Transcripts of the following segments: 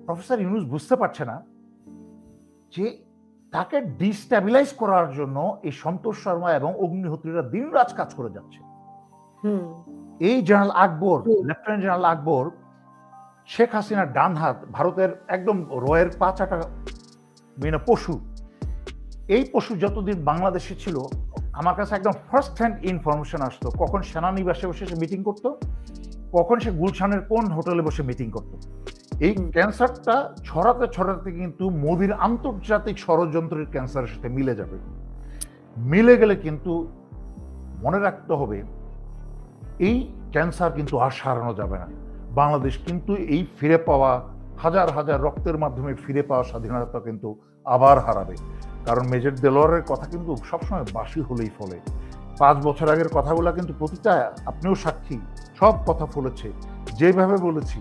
Professor Yunus বুঝতে পারছে না যে তাকে ডিস্টেবিলাইজ করার জন্য এই সন্তোষ শর্মা এবং অগ্নিহোত্রীরা দিনরাত কাজ করে যাচ্ছে। এই জেনারেল আকবর, লেফটেন্যান্ট জেনারেল আকবর শেখ হাসিনার ডান হাত, ভারতের একদম রয়ের পা চাটা পশু। এই পশু যতদিন বাংলাদেশে ছিল আমার কাছে একদম ফার্স্ট হ্যান্ড ইনফরমেশন আসতো কখন সেনানিবাসে বসে সে মিটিং করতো, কখন সে গুলশানের কোন হোটেলে বসে মিটিং করতো। এই ক্যান্সারটা ছড়াতে ছড়াতে কিন্তু মোদির আন্তর্জাতিক ষড়যন্ত্রের ক্যান্সারের সাথে মিলে যাবে। মিলে গেলে কিন্তু মনে রাখতে হবে এই ক্যান্সার কিন্তু আর সারানো যাবে না। বাংলাদেশ কিন্তু এই ফিরে পাওয়া হাজার হাজার রক্তের মাধ্যমে ফিরে পাওয়া স্বাধীনতা কিন্তু আবার হারাবে। কারণ মেজর দেলোয়ারের কথা কিন্তু সবসময় বাসি হলেই ফলে। 5 বছর আগের কথাগুলো কিন্তু প্রতিটা, আপনিও সাক্ষী, সব কথা ফলেছে যেভাবে বলেছি,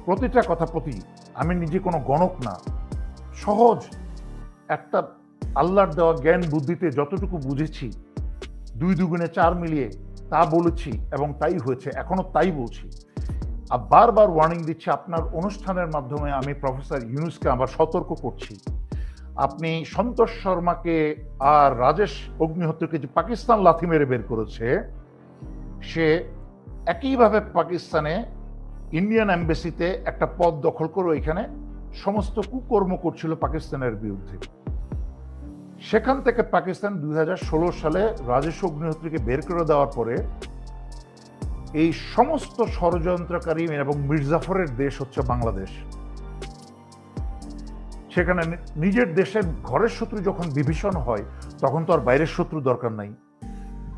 প্রতিটা কথা প্রতি। আমি নিজে কোনো গণক না, সহজ একটা আল্লাহর দেওয়া জ্ঞান বুদ্ধিতে যতটুকু বুঝেছি 2 দুগুণে 4 মিলিয়ে তা বলেছি এবং তাই হয়েছে, এখনো তাই বলছি। আর বারবার ওয়ার্নিং দিচ্ছি, আপনার অনুষ্ঠানের মাধ্যমে আমি প্রফেসর ইউনূসকে আবার সতর্ক করছি। আপনি সন্তোষ শর্মাকে আর রাজেশ অগ্নিহোত্রীকে যে পাকিস্তান লাথি মেরে বের করেছে, সে একইভাবে পাকিস্তানে ইন্ডিয়ান এম্বাসিতে একটা পদ দখল করে এখানে সমস্ত কুকর্ম করছিল পাকিস্তানের বিরুদ্ধে। সেখান থেকে পাকিস্তান 2016 সালে রাজেশ অগ্নিহোত্রীকে বের করে দেওয়ার পরে এই সমস্ত ষড়যন্ত্রকারী এবং মির্জাফরের দেশ হচ্ছে বাংলাদেশ। সেখানে নিজের দেশের ঘরের শত্রু যখন বিভীষণ হয় তখন তো আর বাইরের শত্রু দরকার নাই।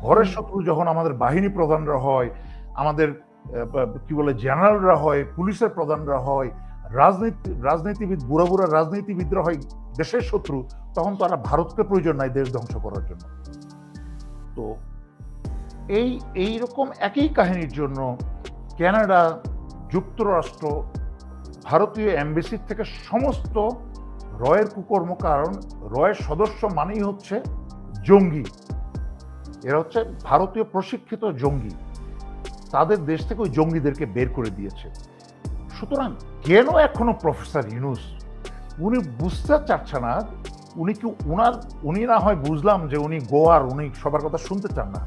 ঘরের শত্রু যখন আমাদের বাহিনী প্রধানরা হয়, আমাদের কি বলে জেনারেলরা হয়, পুলিশের প্রধানরা হয়, রাজনীতিবিদ, বুড়া বুড়া রাজনীতিবিদরা হয় দেশের শত্রু, তখন তো আর ভারতকে প্রয়োজন নাই দেশ ধ্বংস করার জন্য। তো এইরকম একই কাহিনীর জন্য কানাডা, যুক্তরাষ্ট্র, ভারতীয় এম্বাসির থেকে সমস্ত রয়ের কুকর্ম, কারণ রয়ের সদস্য মানেই হচ্ছে জঙ্গি, এরা হচ্ছে ভারতীয় প্রশিক্ষিত জঙ্গি, তাদের দেশ থেকে ওই জঙ্গিদেরকে বের করে দিয়েছে। সুতরাং কেন এখনো প্রফেসর ইউনূস উনি বুঝতে চাচ্ছে না, উনি না হয় বুঝলাম যে উনি গোয়ার, উনি সবার কথা শুনতে চান না,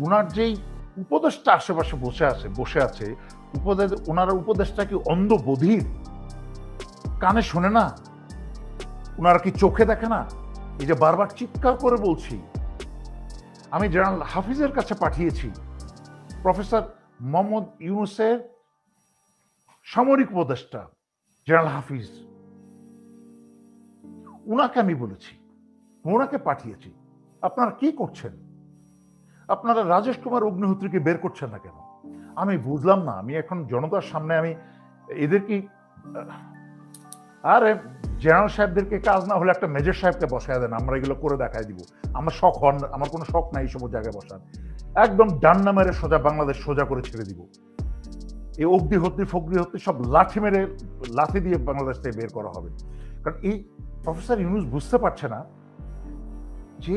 উনার যেই উপদেশটা আশেপাশে বসে আছে ওনার উপদেশটা কি অন্ধ বধির, কানে শোনে না? ওনারা কি চোখে দেখে না? এই যে বারবার চিৎকার করে বলছি, আমি জেনারেল হাফিজের কাছে পাঠিয়েছি প্রফেসর মোহাম্মদ ইউনূসের সামরিক উপদেষ্টা জেনারেল হাফিজ, উনাকে আমি বলেছি, ওনাকে পাঠিয়েছি, আপনারা কি করছেন? আপনারা রাজেশ কুমার অগ্নিহোত্রীকে বের করছেন না কেন? আমি বুঝলাম না। আমি এখন জনতার সামনে আমি এদের কি, আরে জেনারেল সাহেবদেরকে কাজ না হলে একটা মেজর সাহেবকে বসায় দেন, আমরা এগুলো করে দেখাই দিব। আমার শখ হন, আমার কোনো শখ নাই এইসব জায়গায় বসান, একদম ডান্না মেরে সোজা বাংলাদেশ সোজা করে ছেড়ে দিব। এই ফগ্নিহোত্রী সব লাঠি দিয়ে বাংলাদেশ থেকে বের করা হবে। কারণ এই প্রফেসর ইউনূস বুঝতে পারছে না যে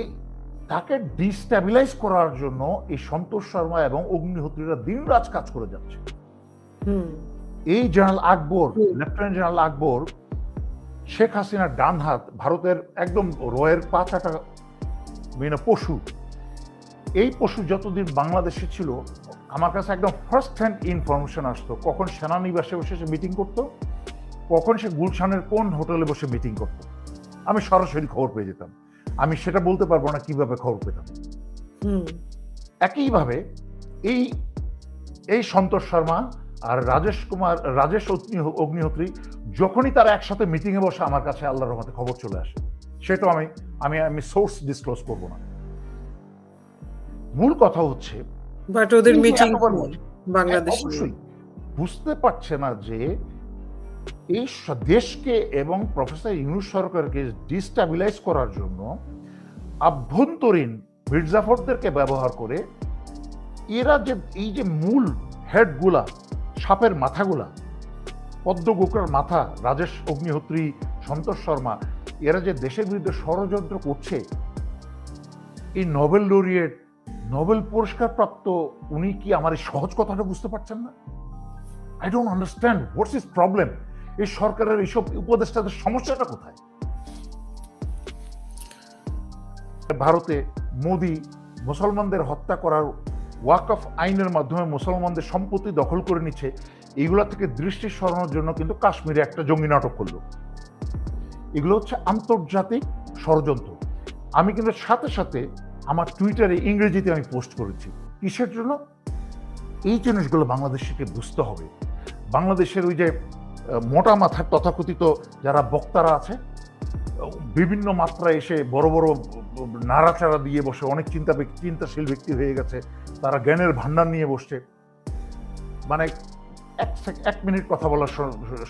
তাকে ডিস্টেবিলাইজ করার জন্য এই সন্তোষ শর্মা এবং অগ্নিহোত্রীরা দিনরাত কাজ করে যাচ্ছে। এই জেনারেল আকবর, লেফটেন্যান্ট জেনারেল আকবর শেখ হাসিনার ডান হাত, ভারতের একদম রয়ের পা চাটা পশু। এই পশু যতদিন বাংলাদেশে ছিল আমার কাছে একদম ফার্স্ট হ্যান্ড ইনফরমেশন আসতো কখন সেনানিবাসে বসে সে মিটিং করতো, কখন সে গুলশানের কোন হোটেলে বসে মিটিং করতো। আমি সরাসরি খবর পেয়ে যেতাম। আমি সেটা বলতে পারবো না কিভাবে খবর পেতাম। একইভাবে এই সন্তোষ শর্মা আর রাজেশ অগ্নিহোত্রী যখনই তারা একসাথে মিটিং এ বসে আমার কাছে আল্লাহর রহমতে খবর চলে আসে। সেটা আমি সোর্স ডিসক্লোজ করব না। মূল কথা হচ্ছে ওদের মিটিং বাংলাদেশে অবশ্যই বুঝতে পারছে না যে এই দেশকে এবং প্রফেসর ইউনূস সরকারকে ডিস্টেবিলাইজ করার জন্য আভ্যন্তরীণ মির্জাফরদেরকে ব্যবহার করে এরা যে এই যে মূল হেডগুলা, সাপের মাথাগুলা, পদ্মগোকরার মাথা রাজেশ অগ্নিহোত্রী, সন্তোষ শর্মা, এরা যে দেশের বিরুদ্ধে ষড়যন্ত্র করছে, এই নোবেল লরিয়েট, নোবেল পুরস্কার প্রাপ্ত উনি কি আমার এই সহজ কথাটা বুঝতে পারছেন না? I don't understand what's his problem. এই সরকারের এইসব উপদেষ্টাদের সমস্যাটা কোথায়? ভারতে মোদি মুসলমানদের হত্যা করার ওয়াকফ আইনের মাধ্যমে মুসলমানদের সম্পত্তি দখল করে নিচ্ছে, এইগুলা থেকে দৃষ্টি সরানোর জন্য কিন্তু কাশ্মীরে একটা জঙ্গি নাটক করলো। এগুলো হচ্ছে আন্তর্জাতিক ষড়যন্ত্র। আমি কিন্তু সাথে সাথে আমার টুইটারে ইংরেজিতে আমি পোস্ট করেছি। কিসের জন্য? এই জিনিসগুলো বাংলাদেশকে বুঝতে হবে। বাংলাদেশের ওই যে মোটা মাথার তথাকথিত যারা বক্তারা আছে, বিভিন্ন মাত্রায় এসে বড় বড় নাড়াচাড়া দিয়ে বসে, অনেক চিন্তাশীল ব্যক্তি হয়ে গেছে, তারা জ্ঞানের ভান্ডার নিয়ে বসছে, মানে এক মিনিট কথা বলার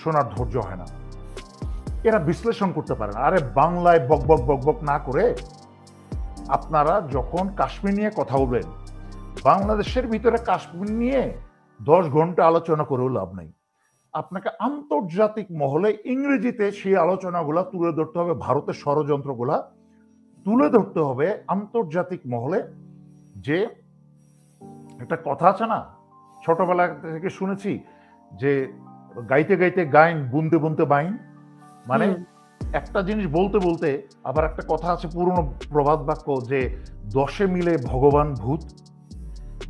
শোনার ধৈর্য হয় না, এরা বিশ্লেষণ করতে পারে না। আরে বাংলায় বক বক বক বক না করে আপনারা যখন কাশ্মীর নিয়ে কথা বলবেন, বাংলাদেশের ভিতরে কাশ্মীর নিয়ে 10 ঘন্টা আলোচনা করেও লাভ নাই। আপনাকে আন্তর্জাতিক মহলে ইংরেজিতে সেই আলোচনাগুলা তুলে ধরতে হবে, ভারতের ষড়যন্ত্রগুলা তুলে ধরতে হবে আন্তর্জাতিক মহলে। যে একটা কথা আছে না, ছোটবেলা থেকে শুনেছি যে গাইতে গাইতে গাইন, বুনতে বুনতে বাইন, মানে একটা জিনিস বলতে বলতে আবার একটা কথা আছে, পুরনো প্রবাদ বাক্য, যে 10 মিলে ভগবান ভূত।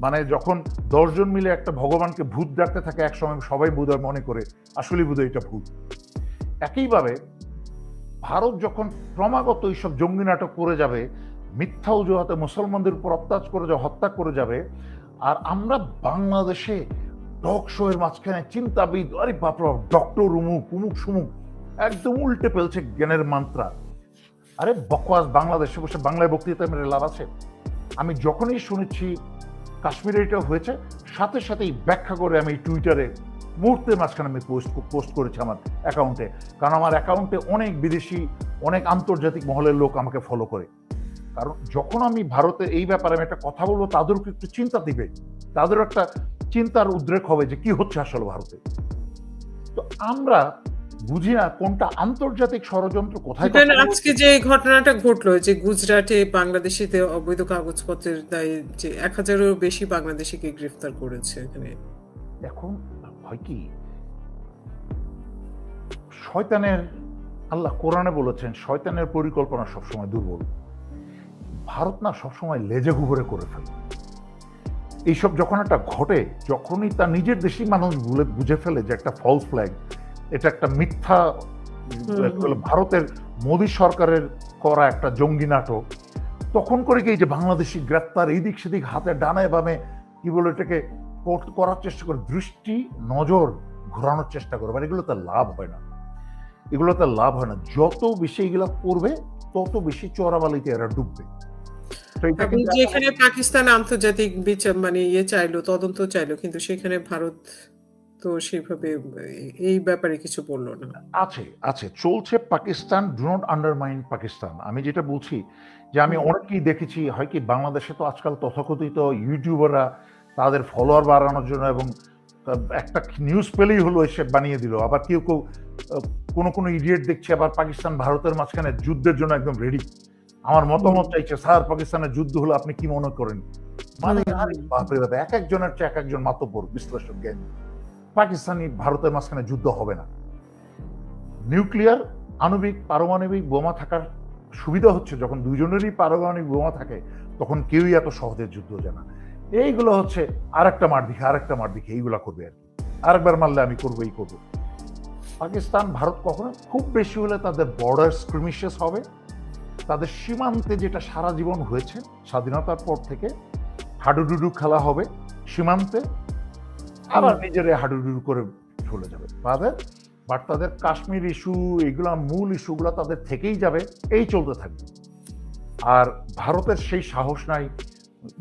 মানে যখন 10 জন মিলে একটা ভগবানকে ভূত ডাকতে থাকে একসময়, সবাই বোধহয় মনে করে আসলে বোধহয় এটা ভূত। একইভাবে ভারত যখন ক্রমাগত এইসব জঙ্গি নাটক করে যাবে, মিথ্যা অজুহাতে মুসলমানদের উপর অত্যাচার করে যাবে, হত্যা করে যাবে, আর আমরা বাংলাদেশে টক শো এর মাঝখানে চিন্তাবিদ, আরে বাপরা, ডক্টর উমুক উমুক সুমুক, একদম উল্টে ফেলছে জ্ঞানের মাত্রা। আরে বকওয়াস, বাংলাদেশে বসে বাংলায় বক্তৃতা মেরে লাভ আছে? আমি যখনই শুনেছি কাশ্মীরে এটা হয়েছে, সাথে সাথেই ব্যাখ্যা করে আমি টুইটারে মুহূর্তের মাঝখানে আমি পোস্ট করেছি আমার অ্যাকাউন্টে, কারণ আমার অ্যাকাউন্টে অনেক বিদেশি, অনেক আন্তর্জাতিক মহলের লোক আমাকে ফলো করে। কারণ যখন আমি ভারতে এই ব্যাপারে আমি একটা কথা বলবো, তাদেরকে একটু চিন্তা দিবে, তাদেরও একটা চিন্তার উদ্রেক হবে যে কি হচ্ছে আসলে ভারতে। তো আমরা বুঝি না কোনটা আন্তর্জাতিক ষড়যন্ত্র, কোথায়। আজকে যে ঘটনাটা ঘটলো, যে গুজরাটে বাংলাদেশিতে অবৈধ কাগজপত্রের দায়ে যে 1000-এরও বেশি বাংলাদেশিকে গ্রেফতার করেছে এখানে। এখন হয় কি, শয়তানের, আল্লাহ কোরআনে বলেছেন শয়তানের পরিকল্পনা সবসময় দুর্বল। ভারত না সবসময় লেজে গুবরে করে ফেলে এইসব। যখন একটা ঘটে, যখনই তার নিজের দেশি মানুষ বুঝে ফেলে যে একটা ফলস ফ্ল্যাগ, এটা একটা মিথ্যা, ভারতের মোদী সরকারের করা একটা জঙ্গি নাটক, তখন করে কি যে বাংলাদেশি গ্রেপ্তার, এইদিক সেদিক হাতে ডানায় বামে কি বলে এটাকে করার চেষ্টা করে, দৃষ্টি নজর ঘোরানোর চেষ্টা করে, মানে এগুলো তার লাভ হয় না, এগুলো তার লাভ হয় না। যত বেশি এগুলো করবে তত বেশি চোরাবালিতে এরা ডুববে। যেখানে পাকিস্তান আন্তর্জাতিক বিচার মানে চাইলো, তদন্ত চাইলো, কিন্তু সেখানে ভারত তো সেভাবে এই ব্যাপারে কিছু বললো না। আছে চলছে Pakistan, do not undermine Pakistan. আমি যেটা বলছি যে আমি অনেকেই দেখেছি, হয় কি বাংলাদেশে তো আজকাল তথাকথিত ইউটিউবাররা তাদের ফলোয়ার বাড়ানোর জন্য এবং একটা নিউজ পেলেই হলো এসে বানিয়ে দিল। আবার কেউ কেউ কোনো ইডিয়েট দেখছে আবার পাকিস্তান ভারতের মাঝখানে যুদ্ধের জন্য একদম রেডি, আমার মতামত চাইছে, স্যার পাকিস্তানের যুদ্ধ হলো আপনি কি মনে করেন? মানে এক একজনের চেয়ে এক একজন মাতব্বর বিশ্লেষক জ্ঞানী। পাকিস্তানি ভারতের মাঝখানে যুদ্ধ হবে না। নিউক্লিয়ার, আণবিক, পারমাণবিক বোমা থাকার সুবিধা হচ্ছে যখন দুজনেরই পারমাণবিক বোমা থাকে, তখন কেউই এত সহজে যুদ্ধ যায় না। এইগুলো হচ্ছে আরেকটা মার দিকে এইগুলা করবে আর কি, আরেকবার মারলে আমি করবো, এই করবো। পাকিস্তান ভারত কখনো খুব বেশি হলে তাদের বর্ডার স্ক্রিমিশেস হবে, তাদের সীমান্তে যেটা সারা জীবন হয়েছে স্বাধীনতার পর থেকে, হাডুডুডু খেলা হবে সীমান্তে, আবার নিজেরা হাডুডুডু করে চলে যাবে বাট তাদের কাশ্মীর ইস্যু, এগুলা মূল ইস্যুগুলো তাদের থেকেই যাবে, এই চলতে থাকবে। আর ভারতের সেই সাহস নাই,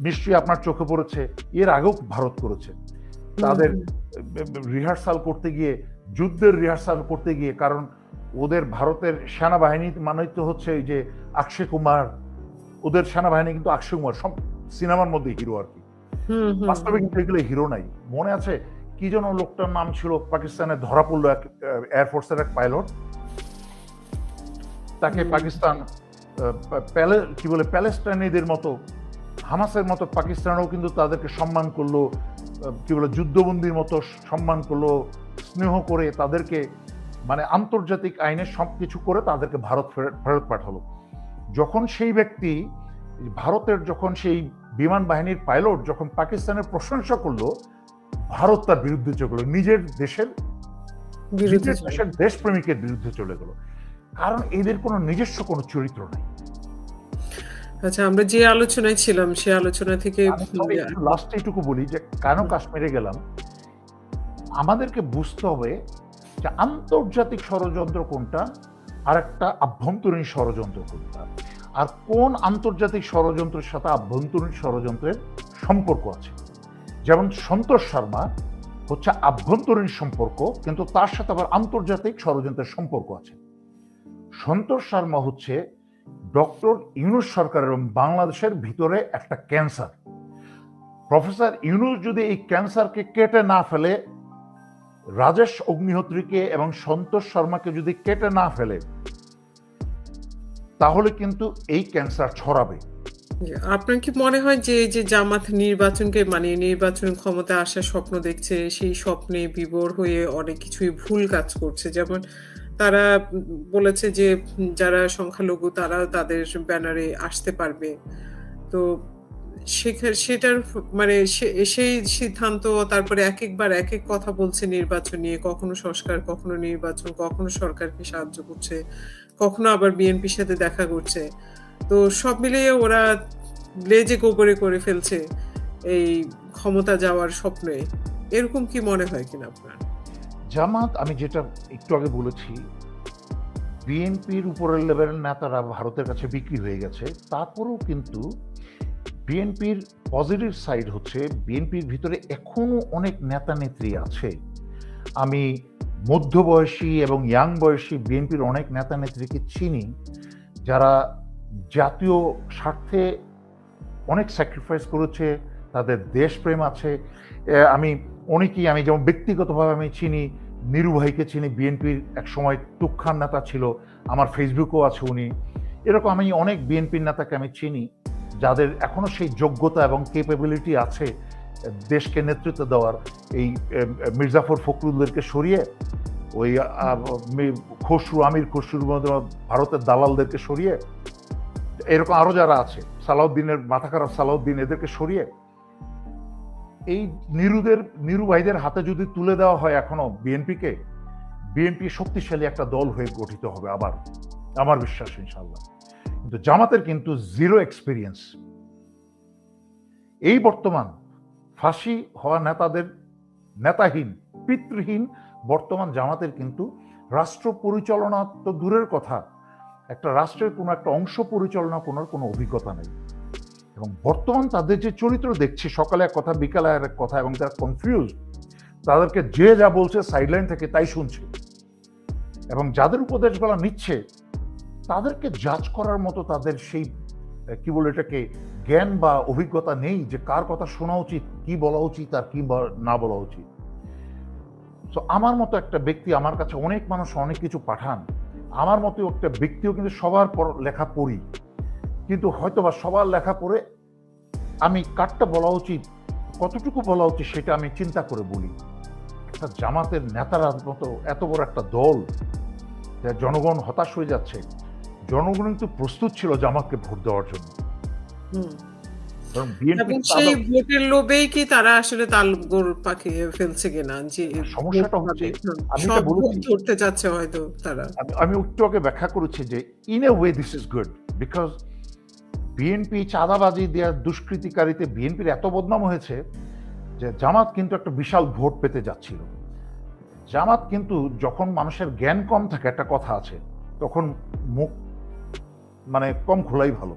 নিশ্চয়ই আপনার চোখে পড়েছে, এর আগেও ভারত করেছে, তাদের রিহার্সাল করতে গিয়ে, যুদ্ধের রিহার্সাল করতে গিয়ে, কারণ ওদের ভারতের সেনাবাহিনী মানে তো হচ্ছে এই যে অক্ষয় কুমার, ওদের সেনাবাহিনী কিন্তু অক্ষয় কুমার সব সিনেমার মধ্যে হিরো আর কি, বাস্তবে কিন্তু এগুলো হিরো নাই। মনে আছে কি যেন লোকটার নাম ছিল, পাকিস্তানে ধরা পড়লো এক এয়ারফোর্সের এক পাইলট, তাকে পাকিস্তান কি বলে প্যালেস্টাইনিদের মতো, হামাসের মতো পাকিস্তানও কিন্তু তাদেরকে সম্মান করলো, কি বলে যুদ্ধবন্দির মতো সম্মান করলো, স্নেহ করে তাদেরকে মানে আন্তর্জাতিক আইনে সবকিছু করে তাদেরকে ফেরত পাঠালো। যখন সেই ব্যক্তি ভারতের যখন সেই বিমান বাহিনীর পাইলট যখন পাকিস্তানের প্রশংসা করলো, ভারত তার বিরুদ্ধে চলে গেল, নিজের দেশের দেশপ্রেমিকের বিরুদ্ধে চলে গেল, কারণ এদের কোনো নিজস্ব কোনো চরিত্র নাই। আচ্ছা, আমরা যে আলোচনায় ছিলাম সেই আলোচনা থেকে লাস্টে এটুকু বলি যে কেন কাশ্মীরে গেলাম। আমাদেরকে বুঝতে হবে যে আন্তর্জাতিক ষড়যন্ত্র কোনটা আর একটা আভ্যন্তরীণ ষড়যন্ত্র কোনটা, আর কোন আন্তর্জাতিক ষড়যন্ত্রের সাথে আভ্যন্তরীণ ষড়যন্ত্রের সম্পর্ক আছে। যেমন সন্তোষ শর্মা হচ্ছে আভ্যন্তরীণ সম্পর্ক, কিন্তু তার সাথে আবার আন্তর্জাতিক ষড়যন্ত্রের সম্পর্ক আছে। সন্তোষ শর্মা হচ্ছে ডক্টর ইউনূস সরকার এবং বাংলাদেশের ভিতরে একটা ক্যান্সার। প্রফেসর ইউনূস যদি এই ক্যান্সারকে কেটে না ফেলে, রাজেশ অগ্নিহোত্রীকে এবং সন্তোষ শর্মাকে যদি কেটে না ফেলে, তাহলে কিন্তু এই ক্যান্সার ছড়াবে। আপনার কি মনে হয় যে যে জামাত নির্বাচনকে মানে নির্বাচন ক্ষমতা আসার স্বপ্ন দেখছে, সেই স্বপ্নে বিভোর হয়ে অনেক কিছুই ভুল কাজ করছে? যেমন তারা বলেছে যে যারা সংখ্যালঘু তারা তাদের ব্যানারে আসতে পারবে, তো সেটার মানে সেই সিদ্ধান্ত, তারপরে এক একবার এক এক কথা বলছে নির্বাচন নিয়ে, কখনো সংস্কার, কখনো নির্বাচন, কখনো সরকারকে সাহায্য করছে, কখনো আবার বিএনপির সাথে দেখা করছে। তো সব মিলিয়ে ওরা লেজে গোবরে করে ফেলছে এই ক্ষমতা যাওয়ার স্বপ্নে। এরকম কি মনে হয় কিনা আপনার? জামাত, আমি যেটা একটু আগে বলেছি, বিএনপির উপরের লেভেলের নেতারা ভারতের কাছে বিক্রি হয়ে গেছে। তারপরেও কিন্তু বিএনপির পজিটিভ সাইড হচ্ছে বিএনপির ভিতরে এখনো অনেক নেতা নেত্রী আছে। আমি মধ্যবয়সী এবং ইয়াং বয়সী বিএনপির অনেক নেতা নেত্রীকে চিনি, যারা জাতীয় স্বার্থে অনেক স্যাক্রিফাইস করেছে, তাদের দেশপ্রেম আছে। আমি যেমন ব্যক্তিগতভাবে আমি চিনি, নিরু ভাইকে চিনি, বিএনপির এক সময় তুখ্যান নেতা ছিল, আমার ফেসবুকেও আছে উনি। এরকম আমি অনেক বিএনপির নেতাকে আমি চিনি, যাদের এখনো সেই যোগ্যতা এবং কেপেবিলিটি আছে দেশকে নেতৃত্ব দেওয়ার। এই মির্জাফর ফখরুলদেরকে সরিয়ে, ওই আমির খসরুর মধ্যে ভারতের দালালদেরকে সরিয়ে, এরকম আরো যারা আছে, সালাউদ্দিনের মাথা খারাপ সালাউদ্দিন, এদেরকে সরিয়ে এই নিরু ভাইদের হাতে যদি তুলে দেওয়া হয় এখনো বিএনপিকে, বিএনপি শক্তিশালী একটা দল হয়ে গঠিত হবে আবার, আমার বিশ্বাস ইনশাআল্লাহ। কিন্তু জামাতের কিন্তু জিরো এক্সপিরিয়েন্স। এই বর্তমান ফাঁসি হওয়া নেতাদের, নেতাহীন পিতৃহীন বর্তমান জামাতের কিন্তু রাষ্ট্র পরিচালনা তো দূরের কথা, একটা রাষ্ট্রের কোনো একটা অংশ পরিচালনা করার কোনো অভিজ্ঞতা নেই। এবং বর্তমান তাদের যে চরিত্র দেখছি, সকালে এক কথা বিকালে এক কথা, এবং তারা কনফিউজ, তাদেরকে যে যা বলছে সাইডলাইন থেকে তাই শুনছে, এবং যাদের উপদেশগুলো নিচ্ছে তাদেরকে জাজ করার মতো তাদের সেই কি বলে এটাকে জ্ঞান বা অভিজ্ঞতা নেই যে কার কথা শোনা উচিত, কি বলা উচিত আর কি না বলা উচিত। তো আমার মতো একটা ব্যক্তি, আমার কাছে অনেক মানুষ অনেক কিছু পাঠান, আমার মতো একটা ব্যক্তিও কিন্তু সবার লেখা পড়ি, কিন্তু হয়তোবা সবার লেখা পড়ে আমি কারটা বলা উচিত, কতটুকু বলা উচিত সেটা আমি চিন্তা করে বলি। একটা জামাতের নেতারা মতো এত বড় একটা দল, জনগণ হতাশ হয়ে যাচ্ছে, জনগণ কিন্তু প্রস্তুত ছিল জামাতকে ভোট দেওয়ার জন্য। সেই ভোটের লোভেই কি তারা আসলে তালগোল পাকিয়ে ফেলছে কিনা, যে সমস্যাটা হচ্ছে ধরতে যাচ্ছে হয়তো তারা। আমি একটু আগে ব্যাখ্যা করেছি যে in a way this is good, because BNP চাঁদাবাজি দেওয়ার দুষ্কৃতিকারীতে বিএনপির এত বদনাম হয়েছে যে জামাত কিন্তু একটা বিশাল ভোট পেতে যাচ্ছিল। জামাত কিন্তু যখন মানুষের জ্ঞান কম থাকে, একটা কথা আছে, তখন মুখ মানে কম খোলাই ভালো।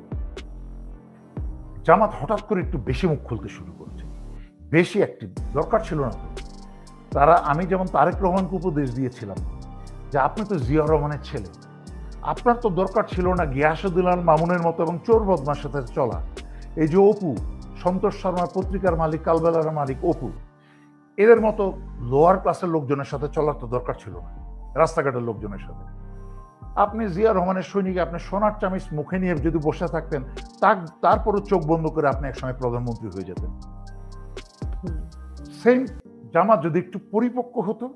জামাত হঠাৎ করে একটু বেশি মুখ খুলতে শুরু করেছে, বেশি অ্যাক্টিভ, দরকার ছিল না তো। আমি যেমন তারেক রহমানকে উপদেশ দিয়েছিলাম যে আপনি তো জিয়া রহমানের ছেলে, আপনার তো দরকার ছিল না গিয়াসউদ্দিন মামুনের মতো এবং চোর বদমার সাথে চলা। এই যে অপু, সন্তোষ শর্মার পত্রিকার মালিক, কালবেলার মালিক অপু, এদের মতো লোয়ার ক্লাসের লোকজনের সাথে চলার তো দরকার ছিল না, রাস্তাঘাটের লোকজনের সাথে। আপনি জিয়া রহমানের সৈনিক, আপনি সোনার চামিচ মুখে নিয়ে যদি বসে থাকতেন, তারপরও চোখ বন্ধ করে আপনি একসময় প্রধানমন্ত্রী হয়ে যেতেন। সেম জামাত যদি একটু পরিপক্ক হতো,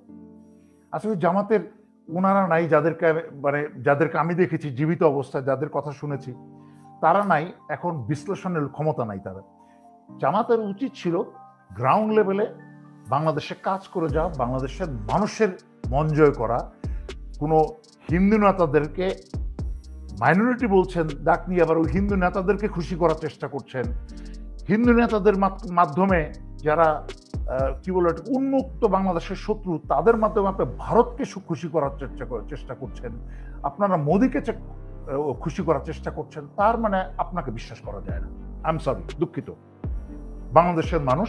আসলে জামাতের ওনারা নাই, যাদেরকে আমি দেখেছি জীবিত অবস্থায়, যাদের কথা শুনেছি, তারা নাই, এখন বিশ্লেষণের ক্ষমতা নাই তারা। জামাতের উচিত ছিল গ্রাউন্ড লেভেলে বাংলাদেশে কাজ করে যাওয়া, বাংলাদেশের মানুষের মন জয় করা। কোনো হিন্দু নেতাদেরকে মাইনরিটি বলছেন, ডাক নিয়ে আবার ওই হিন্দু নেতাদেরকে খুশি করার চেষ্টা করছেন। হিন্দু নেতাদের মাধ্যমে যারা কি বলে উন্মুক্ত বাংলাদেশের শত্রু, তাদের মাধ্যমে আপনি ভারতকে খুশি করার চেষ্টা করছেন, আপনারা মোদীকে খুশি করার চেষ্টা করছেন। তার মানে আপনাকে বিশ্বাস করা যায় না। আই এম সরি, দুঃখিত। বাংলাদেশের মানুষ,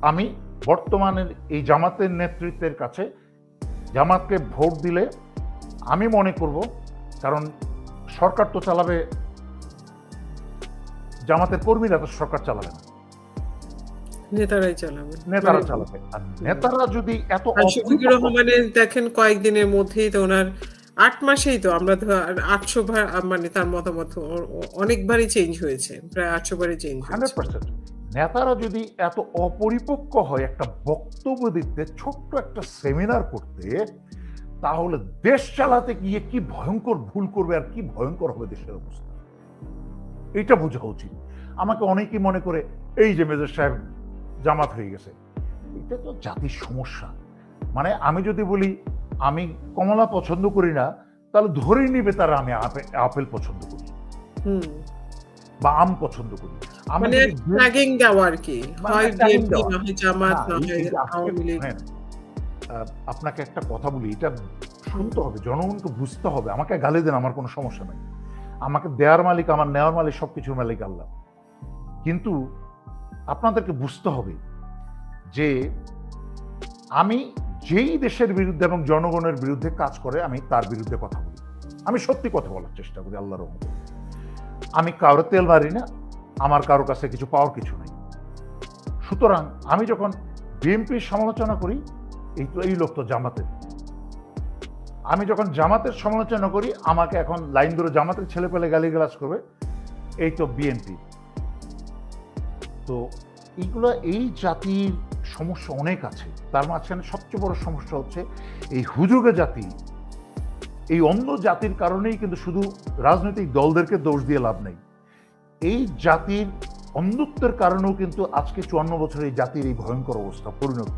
আমি বর্তমানের এই জামাতের নেতৃত্বের কাছে, জামাতকে ভোট দিলে আমি মনে করব, কারণ সরকার তো চালাবে, জামাতের কর্মীরা তো সরকার চালাবে না, নেতারাই চালাবে, নেতারা চালাবে। আর নেতারা যদি এত শফিকুর রহমানের দেখেন কয়েকদিনের মধ্যেই তো ওনার 8 মাসেই তো আমরা 800 বার, মানে তার মতামত অনেকবারই চেঞ্জ হয়েছে, প্রায় 800 বারই চেঞ্জ হয়েছে। 100%। নেতারা যদি এত অপরিপক্ক হয় একটা বক্তব্য দিতে, ছোট্ট একটা সেমিনার করতে, তাহলে দেশ চালাতে গিয়ে কি ভয়ঙ্কর ভুল করবে আর কি ভয়ঙ্কর হবে দেশের অবস্থা, এটা বোঝা উচিত। আমাকে অনেকেই মনে করে এই যে মেজর সাহেব জামাত হয়ে গেছে, এটা তো জাতির সমস্যা। মানে আমি যদি বলি আমি কমলা পছন্দ করি না, তাহলে ধরেই নিবে তারা আমি আপেল পছন্দ করি বা আম পছন্দ করি। মানে ট্যাগিং দেওয়া আর কি, হয় বিএনপি না হয় জামাত না হয় আওয়ামী লীগ। আপনাকে একটা কথা বলি, এটা শুনতে হবে, জনগণকে বুঝতে হবে। আমাকে গালি দেন, আমার কোনো সমস্যা নাই। আমাকে দেওয়ার মালিক, আমার নেওয়ার মালিক, সবকিছুর মালিক আল্লাহ। কিন্তু আপনাদেরকে বুঝতে হবে যে আমি যেই দেশের বিরুদ্ধে এবং জনগণের বিরুদ্ধে কাজ করে, আমি তার বিরুদ্ধে কথা বলি। আমি সত্যি কথা বলার চেষ্টা করি আল্লাহর রহমতে। আমি কারো তেল মারি না, আমার কারো কাছে কিছু পাওয়ার কিছু নেই। সুতরাং আমি যখন বিএনপির সমালোচনা করি, এই লোক তো জামাতের। আমি যখন জামাতের সমালোচনা করি, আমাকে এখন লাইন ধরে জামাতের ছেলে পেলে গালিগালাজ করবে, এই তো বিএনপি। তো এইগুলো, এই জাতির সমস্যা অনেক আছে। তার মাঝখানে সবচেয়ে বড় সমস্যা হচ্ছে এই হুজুগে জাতি, এই অন্য জাতির কারণেই কিন্তু শুধু রাজনৈতিক দলদেরকে দোষ দিয়ে লাভ নেই। এই জাতির অন্ধত্বের কারণেও কিন্তু আজকে 54 বছর এই জাতির এই ভয়ঙ্কর অবস্থা পরিণত।